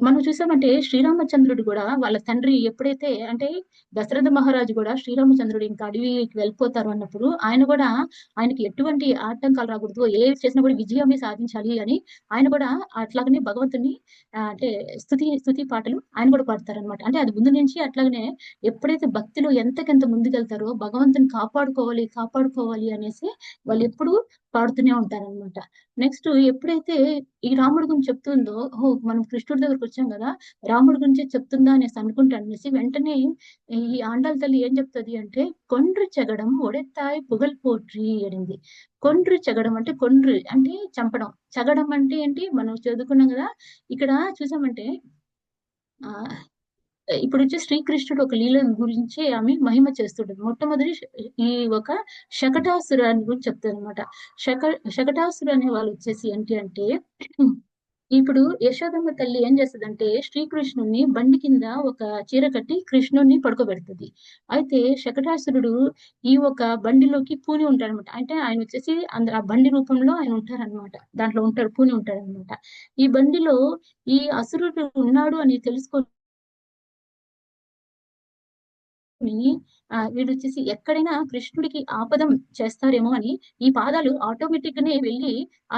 మనం చూసామంటే శ్రీరామచంద్రుడు గూడా వాళ్ళ తండ్రి ఎప్పుడైతే అంటే దశరథ మహారాజు గూడా శ్రీరామచంద్రుడు ఇంకా అడవికి వెళ్ళిపోతారు అన్నప్పుడు ఆయన గూడా ఆయనకి ఎటువంటి ఆటంకాలు రాకూడదు. ఏది చేసినా కూడా విజయమే సాధించాలి అని ఆయన గూడా అట్లాగనే భగవంతుడిని అంటే స్తుతి పాటలు ఆయన గూడా పాడతారనమాట. అంటే అది ముందు నుంచి అట్లాగనే ఎప్పుడైతే భక్తిలో ఎంతకెంత ముందుకెళ్తారో భగవంతుని కాపాడుకోవాలి అనేసి వాళ్ళెప్పుడూ పాడుతూనే ఉంటారనమాట. నెక్స్ట్ ఎప్పుడైతే ఈ రాముడి గురించి చెప్తుందో, ఓహో! మనం కృష్ణుడి దగ్గరకొచ్చాం గదా! రాముడి గురించే చెప్తుందా అనేసి అనుకుంటాననేసి వెంటనే ఈ ఆండాళ్ళ తల్లి ఏం చెప్తది అంటే, "కొండ్రు చెగడం ఒడెత్తాయ్ పుగల్ పోట్రి" అనింది. కొండ్రు చెగడం అంటే కొండ్రు అంటే చంపడం. చెగడం అంటే ఏంటి? మనం చదువుకున్నాం గదా! ఇక్కడ చూసామంటే ఆహ్, ఇప్పుడొచ్చి శ్రీకృష్ణుడు ఒక లీల గురించి ఆమె మహిమ చేస్తుంటది. మొట్టమొదటి ఈ ఒక శకటాసురాన్ని గురించి చెప్తదనమాట. శకటాసురు అనే వాళ్ళొచ్చేసి ఏంటి అంటే ఇప్పుడు యశోదమ్మ తల్లి ఏం చేస్తదంటే, శ్రీకృష్ణుడిని బండి కింద ఒక చీర కట్టి కృష్ణుడిని పడుకోబెడతది. అయితే శకటాసురుడు ఈ ఒక బండిలోకి పూని ఉంటాడనమాట. అంటే ఆయనొచ్చేసి ఆ బండి రూపంలో ఆయన ఉంటారనమాట. దాంట్లో ఉంటాడు. పూని ఉంటాడనమాట. ఈ బండిలో ఈ అసురుడు ఉన్నాడు అని తెలుసుకొని వీడు వచ్చేసి ఎక్కడైనా కృష్ణుడికి ఆపదం చేస్తారేమో అని ఈ పాదాలు ఆటోమేటిక్ గానే వెళ్ళి ఆ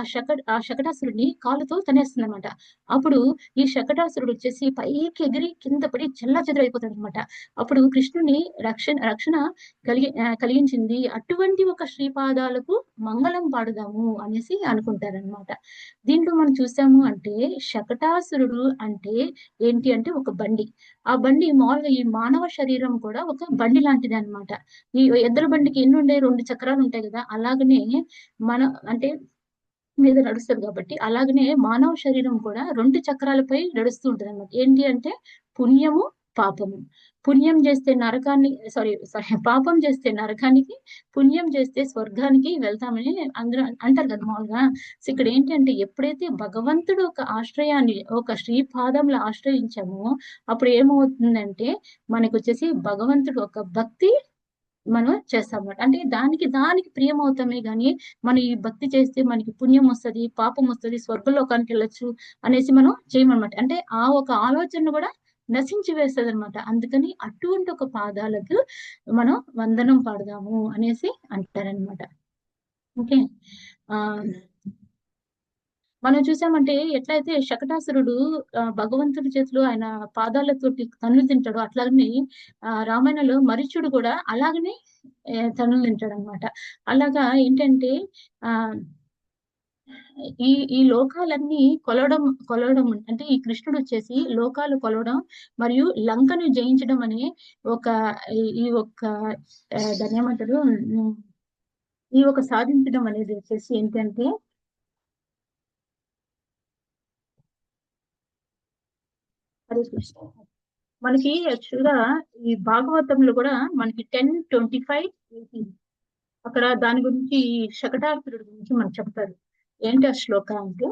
శకటాసురుడిని కాలుతో తనేస్తుంది అనమాట. అప్పుడు ఈ శకటాసురుడు వచ్చేసి పైకి ఎగిరి కింద పడి చెల్లాచెదరైపోతాడు అనమాట. అప్పుడు కృష్ణుని రక్షణ కలిగించింది అటువంటి ఒక శ్రీపాదాలకు మంగళం పాడుదాము అనేసి అనుకుంటారనమాట. దీంట్లో మనం చూసాము అంటే శకటాసురుడు అంటే ఏంటి అంటే ఒక బండి. ఆ బండి మామూలుగా ఈ మానవ శరీరం కూడా ఒక బండి లాంటిది అనమాట. ఈ ఎద్దుల బండికి ఎన్ని ఉండే 2 చక్రాలు ఉంటాయి కదా, అలాగనే మన అంటే మీద నడుస్తుంది కాబట్టి అలాగనే మానవ శరీరం కూడా 2 చక్రాలపై నడుస్తూ ఉంటది అనమాట. ఏంటి అంటే పుణ్యము, పాపము. పుణ్యం చేస్తే నరకాన్ని సారీ పాపం చేస్తే నరకానికి, పుణ్యం చేస్తే స్వర్గానికి వెళ్తామని అందరూ అంటారు కదా మామూలుగా. సో ఇక్కడ ఏంటంటే ఎప్పుడైతే భగవంతుడు ఒక ఆశ్రయాన్ని ఒక శ్రీపాదంలో ఆశ్రయించామో అప్పుడు ఏమవుతుందంటే మనకు వచ్చేసి భగవంతుడు ఒక భక్తి మనం చేస్తాం అన్నమాట. అంటే దానికి ప్రియం అవుతామే గాని మనం ఈ భక్తి చేస్తే మనకి పుణ్యం వస్తది, పాపం వస్తది, స్వర్గలోకానికి వెళ్ళొచ్చు అనేసి మనం చేయమన్నమాట. అంటే ఆ ఒక ఆలోచన కూడా నశించి వేస్తుంది అనమాట. అందుకని అటువంటి ఒక పాదాలకు మనం వందనం పాడదాము అనేసి అంటారనమాట. ఓకే. ఆ మనం చూసామంటే ఎట్లయితే శకటాసురుడు భగవంతుడి చేతిలో ఆయన పాదాలతోటి తన్నులు తింటాడు, అట్లాగనే రామాయణంలో మరీచుడు కూడా అలాగనే తన్నులు తింటాడు అనమాట. అలాగా ఏంటంటే ఆ ఈ లోకాలన్నీ కొలవడం అంటే ఈ కృష్ణుడు వచ్చేసి లోకాలు కొలవడం మరియు లంకను జయించడం అనే ఒక ఈ ఒక్క దాన్ని ఏమంటారు ఈ ఒక సాధించడం అనేది వచ్చేసి ఏంటంటే హరే కృష్ణ. మనకి యాక్చువల్ గా ఈ భాగవతంలో కూడా మనకి 10:25-18 అక్కడ దాని గురించి శకటాసురుడి గురించి మనకు చెప్తారు. ఏంటి ఆ శ్లోక అంటే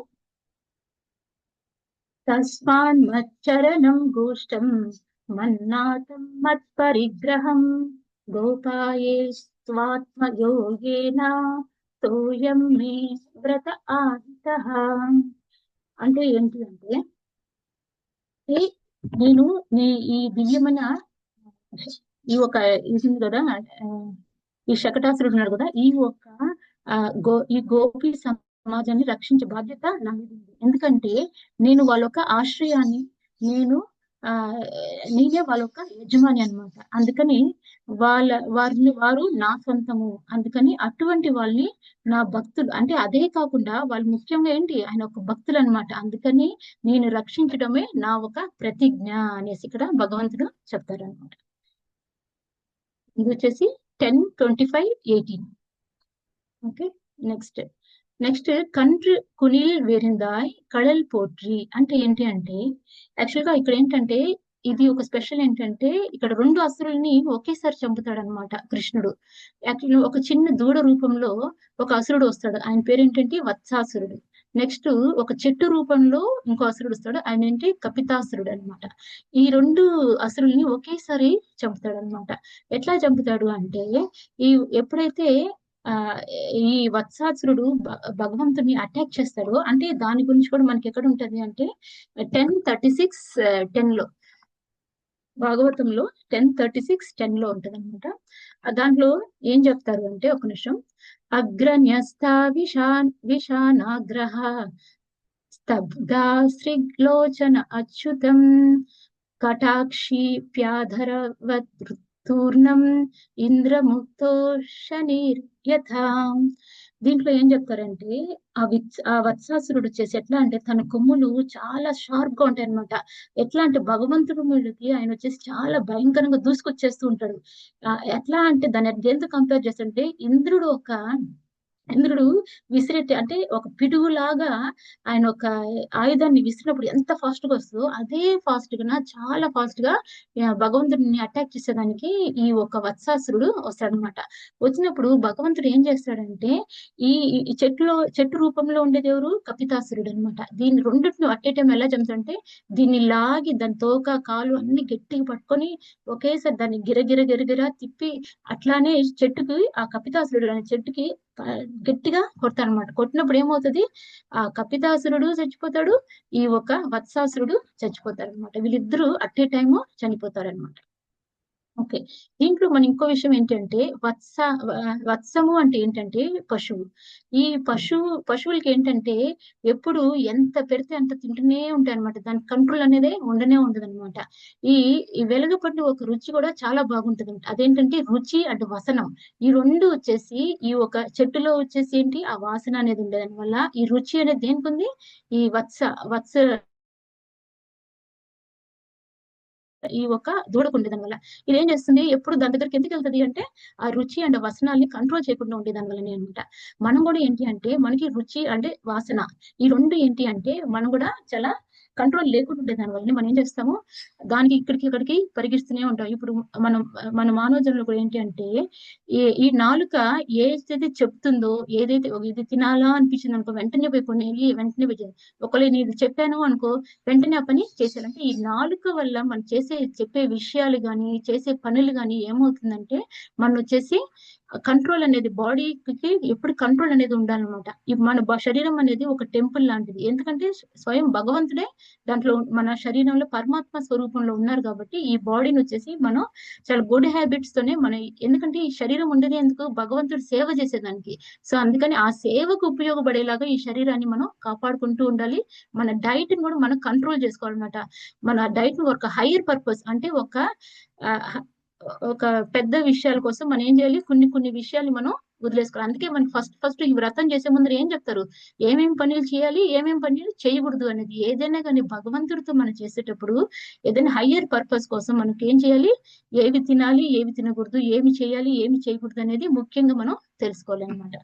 తస్మాన్ మచ్చరణం గోష్టం మన్నాతం మత్పరిగ్రహం గోపాయే స్వాత్మయోగేన తోయం మే వ్రత ఆదితః. అంటే ఏంటి అంటే నేను ఈ దివ్యమైన ఈ ఒక ఇది ఉంది కదా, ఈ శకటాసురుడు ఉన్నాడు కదా, ఈ గోపి సమాజాన్ని రక్షించే బాధ్యత నా మీద ఉంది. ఎందుకంటే నేను వాళ్ళ యొక్క ఆశ్రయాన్ని నేను నేనే వాళ్ళ యొక్క యజమాని అనమాట. అందుకని వారు నా సొంతము. అందుకని అటువంటి వాళ్ళని నా భక్తులు అంటే అదే కాకుండా వాళ్ళు ముఖ్యంగా ఏంటి ఆయన ఒక భక్తులు అనమాట. అందుకని నేను రక్షించడమే నా ఒక ప్రతిజ్ఞ అనేసి ఇక్కడ భగవంతుడు చెప్తారనమాట. ఇది వచ్చేసి 10:25-18. ఓకే. నెక్స్ట్ కంట్రి కునిల్ వేరిందాయ్ కళల్ పోట్రి అంటే ఏంటి అంటే యాక్చువల్ గా ఇక్కడ ఏంటంటే ఇది ఒక స్పెషల్ ఏంటంటే ఇక్కడ 2 అసురుల్ని ఒకేసారి చంపుతాడు అనమాట కృష్ణుడు. యాక్చువల్ ఒక చిన్న దూడ రూపంలో ఒక అసురుడు వస్తాడు, ఆయన పేరు ఏంటంటే వత్సాసురుడు. నెక్స్ట్ ఒక చెట్టు రూపంలో ఇంకో అసురుడు వస్తాడు, ఆయన ఏంటి కపితాసురుడు అనమాట. ఈ 2 అసురుల్ని ఒకేసారి చంపుతాడు అనమాట. ఎట్లా చంపుతాడు అంటే ఎప్పుడైతే ఆ ఈ వత్సాసురుడు భగవంతుని అటాక్ చేస్తాడు అంటే దాని గురించి కూడా మనకి ఎక్కడ ఉంటది అంటే 10:36-10 లో భాగవతంలో 10:36-10 లో ఉంటది అనమాట. దాంట్లో ఏం చెప్తారు అంటే ఒక నిమిషం. అగ్రన్యస్త విషానాగ్రహ స్తబ్దా శ్రీలోచన అచ్యుతం కటాక్షి ప్యాధరవృత్తూర్ణం ఇంద్రముక్తో శనీర్ యథా. దీంట్లో ఏం చెప్తారంటే ఆ వత్సాసురుడు వచ్చేసి ఎట్లా అంటే తన కొమ్ములు చాలా షార్ప్ గా ఉంటాయి అనమాట. ఎట్లా అంటే భగవంతుడి మీదకి ఆయన వచ్చేసి చాలా భయంకరంగా దూసుకొచ్చేస్తూ ఉంటాడు. ఎట్లా అంటే దాన్ని దేంతో కంపేర్ చేస్తుంటే ఇంద్రుడు విసిరెట్టి అంటే ఒక పిడుగులాగా ఆయన ఒక ఆయుధాన్ని విసిరినప్పుడు ఎంత ఫాస్ట్ గా వస్తుందో అదే ఫాస్ట్ గా చాలా ఫాస్ట్ గా భగవంతుడిని అటాక్ చేసేదానికి ఈ ఒక వత్సాసురుడు వస్తాడనమాట. వచ్చినప్పుడు భగవంతుడు ఏం చేస్తాడంటే చెట్టు రూపంలో ఉండేది ఎవరు కపితాసురుడు అనమాట. దీన్ని రెండింటిని అట్ ఏ టైం ఎలా చంపుతాడంటే దీన్ని లాగి దాని తోక కాలు అన్ని గట్టిగా పట్టుకొని ఒకేసారి దాన్ని గిరగిర తిప్పి అట్లానే చెట్టుకి ఆ కపితాసురుడు అనే చెట్టుకి గట్టిగా కొడతారనమాట. కొట్టినప్పుడు ఏమవుతుంది ఆ కపితాసురుడు చచ్చిపోతాడు, ఈ ఒక వత్సాసురుడు చచ్చిపోతారు అనమాట. వీళ్ళిద్దరూ అట్ ఏ టైము చనిపోతారనమాట. ఓకే. దీంట్లో మన ఇంకో విషయం ఏంటంటే వత్సము అంటే ఏంటంటే పశువు. ఈ పశువులకి ఏంటంటే ఎప్పుడు ఎంత పెడితే అంత తింటూనే ఉంటాయన్నమాట. దానికి కంట్రోల్ అనేదే ఉండనే ఉండదన్నమాట. ఈ ఈ వెలుగుపండు ఒక రుచి కూడా చాలా బాగుంటదంట. అదేంటంటే రుచి అండ్ వసనం. ఈ 2 వచ్చేసి ఈ ఒక చెట్టులో వచ్చేసి ఏంటి ఆ వాసన అనేది ఉండడం వల్ల ఈ రుచి అనేది దేనికుంది? ఈ వత్స ఈ ఒక దూడకు ఉండేదాని వల్ల. ఇదేం చేస్తుంది ఎప్పుడు దాని దగ్గరికి ఎందుకు వెళ్తది అంటే ఆ రుచి అండ్ వసనాల్ని కంట్రోల్ చేయకుండా ఉండేదాని వల్లనే అనమాట. మనం కూడా ఏంటి అంటే మనకి రుచి అంటే వాసన ఈ 2 ఏంటి అంటే మనం కూడా చాలా కంట్రోల్ లేకుండా ఉండేదాని వల్లనే మనం ఏం చేస్తాము దానికి ఇక్కడికి పరిగిస్తూనే ఉంటాం. ఇప్పుడు మనం మన మానవ జన్మలో కూడా ఏంటి అంటే ఈ నాలుక ఏదైతే చెప్తుందో ఏదైతే ఇది తినాలా అనిపించింది అనుకో వెంటనే పోయి కొనేది వెంటనే పోయి ఒకవేళ నేను ఇది చెప్పాను అనుకో వెంటనే ఆ పని చేసేయాలంటే ఈ నాలుక వల్ల మనం చెప్పే విషయాలు గాని చేసే పనులు గాని ఏమవుతుందంటే మన వచ్చేసి కంట్రోల్ అనేది బాడీకి ఎప్పుడు కంట్రోల్ అనేది ఉండాలన్నమాట. మన శరీరం అనేది ఒక టెంపుల్ లాంటిది. ఎందుకంటే స్వయం భగవంతుడే దాంట్లో మన శరీరంలో పరమాత్మ స్వరూపంలో ఉన్నారు కాబట్టి ఈ బాడీని వచ్చేసి మనం చాలా గుడ్ హ్యాబిట్స్ తోనే మన ఎందుకంటే ఈ శరీరం ఉండేది ఎందుకు భగవంతుడు సేవ చేసేదానికి. సో అందుకని ఆ సేవకు ఉపయోగపడేలాగా ఈ శరీరాన్ని మనం కాపాడుకుంటూ ఉండాలి. మన డైట్ ని కూడా మనం కంట్రోల్ చేసుకోవాలన్నమాట. మన డైట్ ని ఒక హైయర్ పర్పస్ అంటే ఆ, హ- ఒక పెద్ద విషయాల కోసం మనం ఏం చేయాలి కొన్ని కొన్ని విషయాలు మనం వదిలేసుకోవాలి. అందుకే మనకి ఫస్ట్ ఈ వ్రతం చేసే ముందర ఏం చెప్తారు ఏమేం పనులు చేయాలి ఏమేం పనులు చేయకూడదు అనేది. ఏదైనా కానీ భగవంతుడితో మనం చేసేటప్పుడు ఏదైనా హయ్యర్ పర్పస్ కోసం మనకి ఏం చేయాలి ఏవి తినాలి ఏవి తినకూడదు ఏమి చేయాలి ఏమి చేయకూడదు అనేది ముఖ్యంగా మనం తెలుసుకోవాలి అనమాట.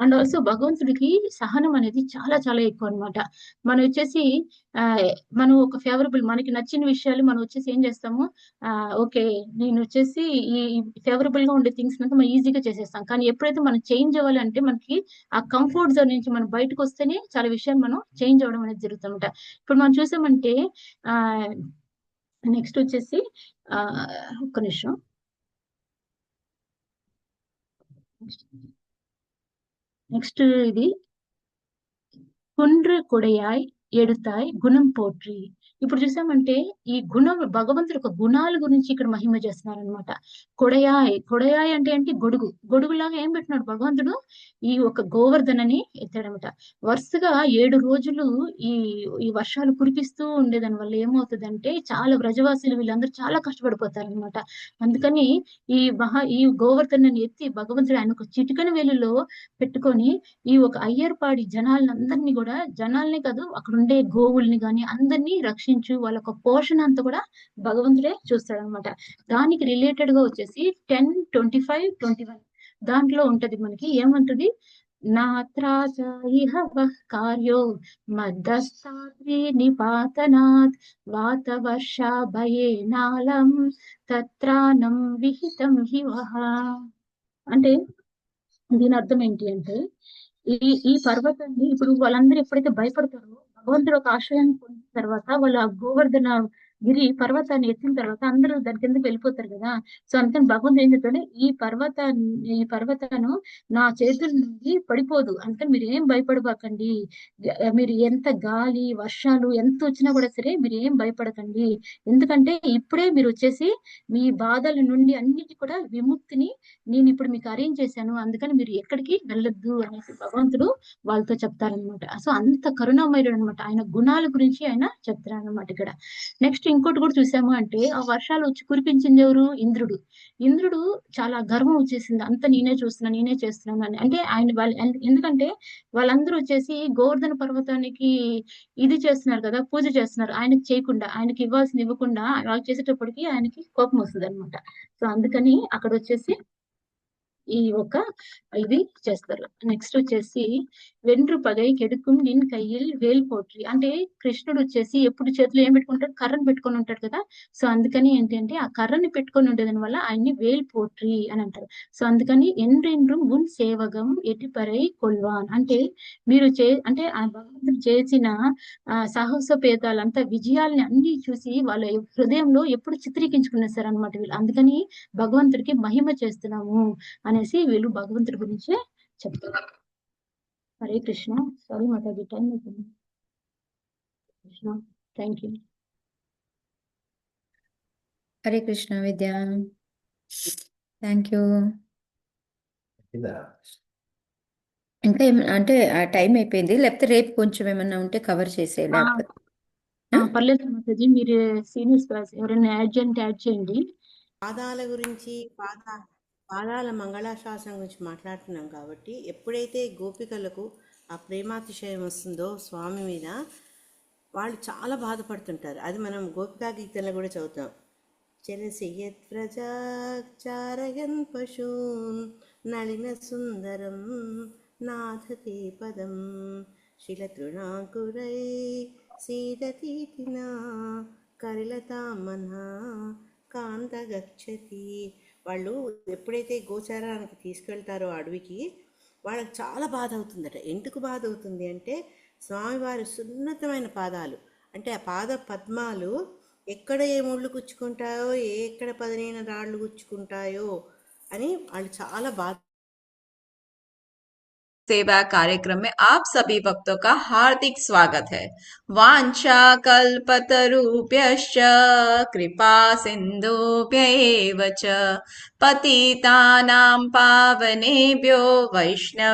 అండ్ ఆల్సో భగవంతుడికి సహనం అనేది చాలా చాలా ఎక్కువ అన్నమాట. మనం వచ్చేసి ఆ మనం ఒక ఫేవరబుల్ మనకి నచ్చిన విషయాలు మనం వచ్చేసి ఏం చేస్తాము ఓకే నేను వచ్చేసి ఈ ఫేవరబుల్ గా ఉండే థింగ్స్ మనం ఈజీగా చేసేస్తాం. కానీ ఎప్పుడైతే మనం చేంజ్ అవ్వాలి అంటే మనకి ఆ కంఫర్ట్ జోన్ నుంచి మనం బయటకు వస్తేనే చాలా విషయాలు మనం చేంజ్ అవ్వడం అనేది జరుగుతుందన్నమాట. ఇప్పుడు మనం చూసామంటే ఆ నెక్స్ట్ వచ్చేసి ఆ ఒక్క నిమిషం నెక్స్ట్ ఇది குன்று குடையாய் ఎడుతాయి గుణం పోట్రి. ఇప్పుడు చూసామంటే ఈ గుణం భగవంతుడు ఒక గుణాల గురించి ఇక్కడ మహిమ చేస్తున్నారనమాట. కొడయాయ్ అంటే ఏంటి గొడుగు గొడుగులాగా ఏం పెట్టినాడు భగవంతుడు ఈ ఒక గోవర్ధనని ఎత్తాడనమాట. వరుసగా 7 రోజులు ఈ ఈ వర్షాలు కురిపిస్తూ ఉండేదాని వల్ల ఏమవుతుందంటే చాలా వ్రజవాసులు వీళ్ళందరూ చాలా కష్టపడిపోతారనమాట. అందుకని ఈ గోవర్ధనని ఎత్తి భగవంతుడు ఆయన ఒక చిటికన వేలులో పెట్టుకొని ఈ ఒక అయ్యర్పాడి జనాలందరినీ కూడా జనాల్ని కాదు అక్కడ ఉండే గోవుల్ని గాని అందరినీ రక్షించు వాళ్ళ ఒక పోషణ అంతా కూడా భగవంతుడే చూస్తాడనమాట. దానికి రిలేటెడ్ గా వచ్చేసి 10, 25, 21 దాంట్లో ఉంటది మనకి ఏమంటది నాత్రాస ఇహ వః కార్యో మద్దస్తాద్రి నిపాతనాత్ వాత వర్ష భయేనాలం తత్రానం విహితం హివః. అంటే దీని అర్థం ఏంటి అంటే ఈ పర్వతాన్ని ఇప్పుడు వాళ్ళందరూ ఎప్పుడైతే భయపడతారో భగవంతుడు ఒక ఆశ్రయాన్ని పొందిన తర్వాత వాళ్ళు ఆ గోవర్ధన గిరి పర్వతాన్ని ఎత్తిన తర్వాత అందరూ దాని కిందకి వెళ్ళిపోతారు కదా. సో అందుకని భగవంతుడు ఏం చెప్తాడు ఈ పర్వతాన్ని నా చేతుల నుండి పడిపోదు అందుకని మీరు ఏం భయపడబాకండి. మీరు ఎంత గాలి వర్షాలు ఎంత వచ్చినా కూడా సరే మీరు ఏం భయపడకండి. ఎందుకంటే ఇప్పుడే మీరు వచ్చేసి మీ బాధల నుండి అన్నిటి కూడా విముక్తిని నేను ఇప్పుడు మీకు అరేంజ్ చేశాను అందుకని మీరు ఎక్కడికి వెళ్ళొద్దు అనేసి భగవంతుడు వాళ్ళతో చెప్తారనమాట. సో అంత కరుణామయుడు అనమాట. ఆయన గుణాల గురించి ఆయన చెప్తారనమాట ఇక్కడ. నెక్స్ట్ ఇంకోటి కూడా చూసాము అంటే ఆ వర్షాలు వచ్చి కురిపించింది ఎవరు ఇంద్రుడు. ఇంద్రుడు చాలా గర్వం వచ్చేసింది అంత నేనే చూస్తున్నా నేనే చేస్తున్నాను అని. అంటే ఆయన ఎందుకంటే వాళ్ళందరూ వచ్చేసి గోవర్ధన పర్వతానికి ఇది చేస్తున్నారు కదా పూజ చేస్తున్నారు ఆయనకి చేయకుండా ఆయనకి ఇవ్వాల్సింది ఇవ్వకుండా వాళ్ళు చేసేటప్పటికి ఆయనకి కోపం వస్తుంది అనమాట. సో అందుకని అక్కడ వచ్చేసి ఈ ఒక ఇది చేస్తారు. నెక్స్ట్ వచ్చేసి వెండ్రు పగై కెడుకుం నిన్ కయ్యిల్ వేల్ పోట్రి. అంటే కృష్ణుడు వచ్చేసి ఎప్పుడు చేతిలో ఏం పెట్టుకుంటాడు కర్రను పెట్టుకొని ఉంటాడు కదా. సో అందుకని ఏంటంటే ఆ కర్రని పెట్టుకొని ఉండేదాని వల్ల ఆయన్ని వేల్ పోట్రి అని అంటారు. సో అందుకని ఎండ్రెండ్రు మున్ సేవగం ఎటిపరై కొల్వాన్. అంటే మీరు అంటే ఆ భగవంతుడు చేసిన సాహసోపేతాలంతా విజయాల్ని అన్ని చూసి వాళ్ళ హృదయంలో ఎప్పుడు చిత్రీకరించుకునేసారనమాట వీళ్ళు. అందుకని భగవంతుడికి మహిమ చేస్తున్నాము అనేసి వీళ్ళు భగవంతుడి గురించే చెప్తారు. హరే కృష్ణ. సారీ మాతాజీ టైం అవుతుంది. Krishna thank you. Hare Krishna Vidya. Thank you. ఇంకా అంటే ఆ టైం అయిపోయింది, లేకపోతే రేపు కొంచెం ఏమన్నా ఉంటే కవర్ చేసే ఆ, లేకపోతే పర్లేదు మాతాజీ, మీరు సీనియర్స్ క్లాస్ ఎవరైనా యాడ్ చేయండి. పాదాల గురించి పాదాల మంగళాశాసనం గురించి మాట్లాడుతున్నాం కాబట్టి ఎప్పుడైతే గోపికలకు ఆ ప్రేమాతిశయం వస్తుందో స్వామి మీద వాళ్ళు చాలా బాధపడుతుంటారు. అది మనం గోపికా గీతంలో కూడా చదువుతాం. చరసియత్ ప్రజాచారయన్ పశూన్ నళిన సుందరం నాథతే పదం శిలతృణాంకురై సీదతీతినా కరిలతామనా కాంత గచ్చతి. వాళ్ళు ఎప్పుడైతే గోచారానికి తీసుకెళ్తారో అడవికి, వాళ్ళకి చాలా బాధ అవుతుందట. ఎందుకు బాధ అవుతుంది అంటే స్వామివారి సున్నతమైన పాదాలు, అంటే ఆ పాద పద్మాలు ఎక్కడ ఏ ముళ్ళు గుచ్చుకుంటాయో, ఎక్కడ పదునైన రాళ్ళు గుచ్చుకుంటాయో అని వాళ్ళు చాలా బాధ. सेवा कार्यक्रम में आप सभी भक्तों का हार्दिक स्वागत है। वांछा कल्पतरुभ्यश्च कृपा सिन्धुभ्यैव च पतितानां पावनेभ्यो वैष्णवे